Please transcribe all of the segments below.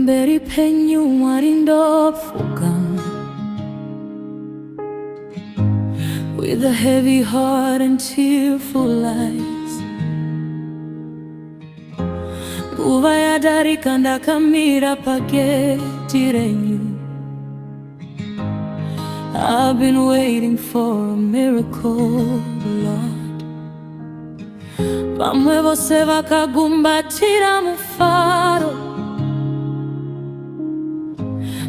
Mberi penyu marindofugam, with a heavy heart and tearful eyes. Nguva yadarika ndakamira pagedhi renyu. I've been waiting for a miracle, Lord. Vamwe vose vakagumbatira mufaro.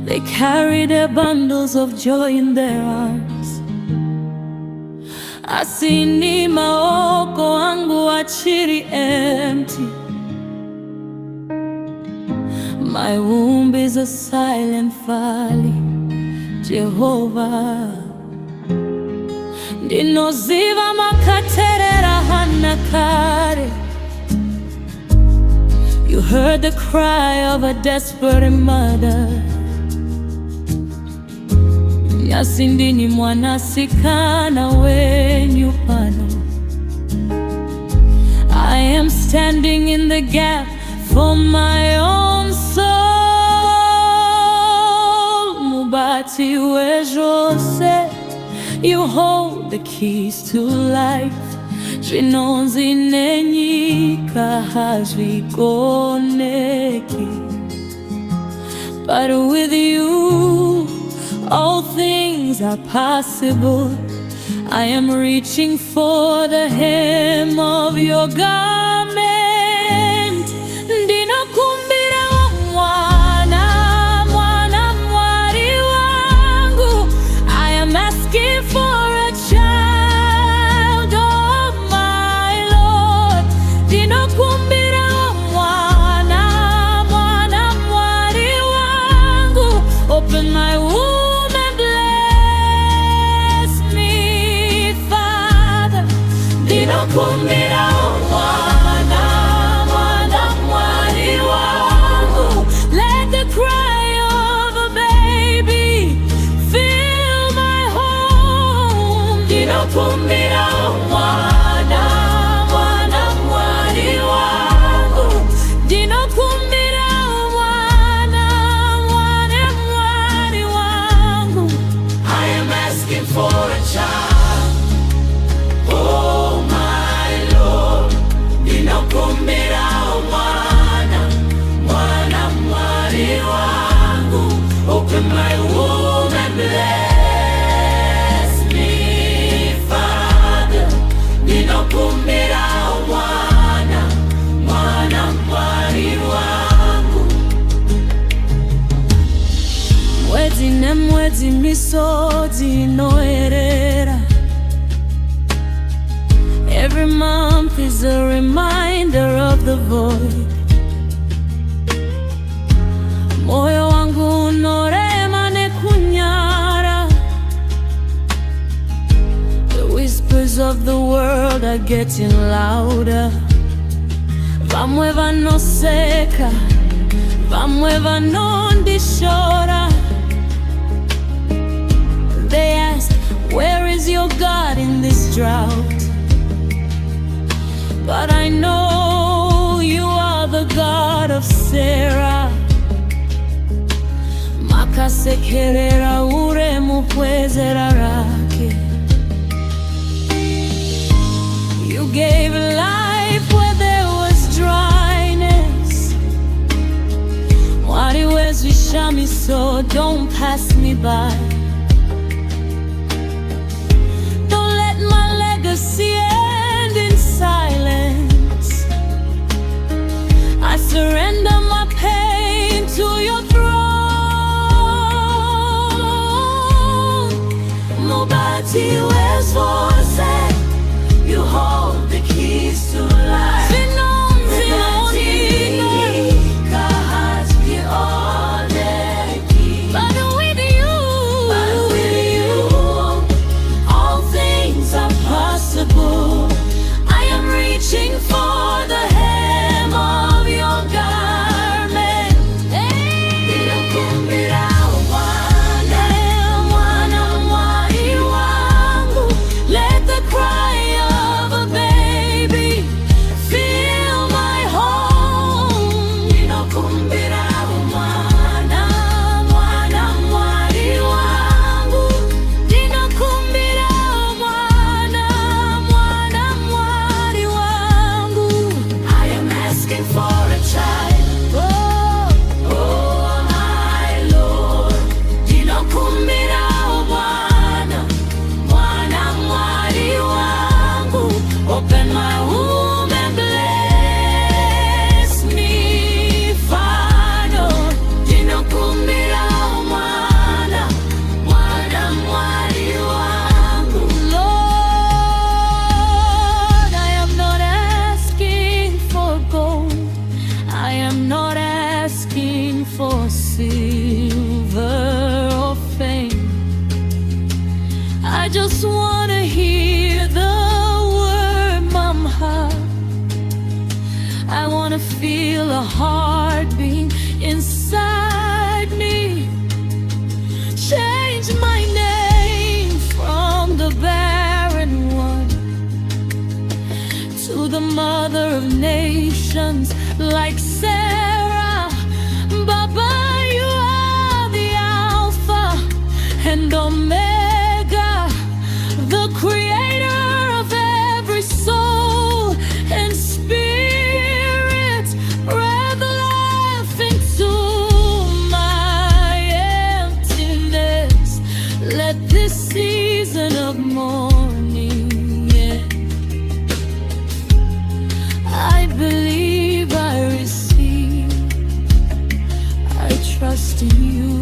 They carry their bundles of joy in their arms. Asini maoko angu achiri empty. My womb is a silent valley, Jehovah. Ndinoziva makaterera hanakare. You heard the cry of a desperate mother. Nyasindini mwana sikana wenyu pano. I am standing in the gap for my own soul. Mubati wejose, you hold the keys to life. Zvinonzi nenyika hazvigoneki, but with you all things are possible. I am reaching for the hem of your garment. Ndinokumbirawo mwana, mwana mwari wangu. I am asking for a child, oh my Lord. Ndinokumbirawo mwana, mwana mwari wangu. Open my womb and bless me, Father. Ndinokumbirawo mwana, mwana mwari wangu. Let the cry of a baby fill my home. Ndinokumbirawo mwana, mwana mwari wangu. Ndinokumbirawo mwana, mwana mwari wangu. I am asking for a child, oh my Lord. Ndinokumbirawo mwana, mwana mwari wangu. Open my womb and bless me, Father. Ndinokumbirawo mwana, mwana mwari wangu. Mwezi nemwezi misodzi inoerera. Every month is a reminder of the void. Moyo wangu unorema nekunyara. The whispers of the world are getting louder. Vamwe vanoseka, vamwe vanondishora. They ask, where is your God in this drought? But I know you are the God of Sarah. Makasekerera ure mukwezera rake. You gave life where there was dryness. Mwari wezwishami, so don't pass me by. Don't let my legacy end in silence. I surrender my pain to your throne. Mubati wezvose, you hold the keys to life. But with you, all things are possible. I am reaching for the hem of your garment. Ndinokumbirawo mwana, mwana mwari wangu. Let the cry of a baby I just wanna hear the word mama. I wanna feel a heartbeat inside me. Change my name from the barren one to the mother of nations, like Sarah. Baba, you are the Alpha and Omega, the creator of every soul and spirit. Breathe life into my emptiness. Let this season of mourning end. I believe, I receive, I trust in you.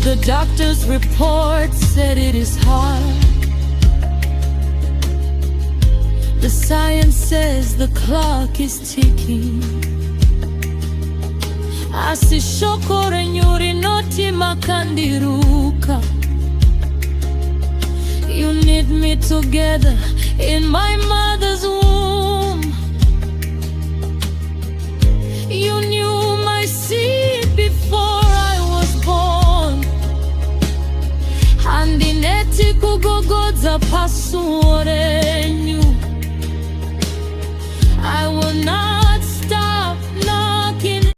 The doctor's report said it is hard. The science says the clock is ticking. Asishokore nyuri noti makandiruka. You knit me together in my mother's womb. You knew my seed before I was born. Handineti kugogodza pasuore.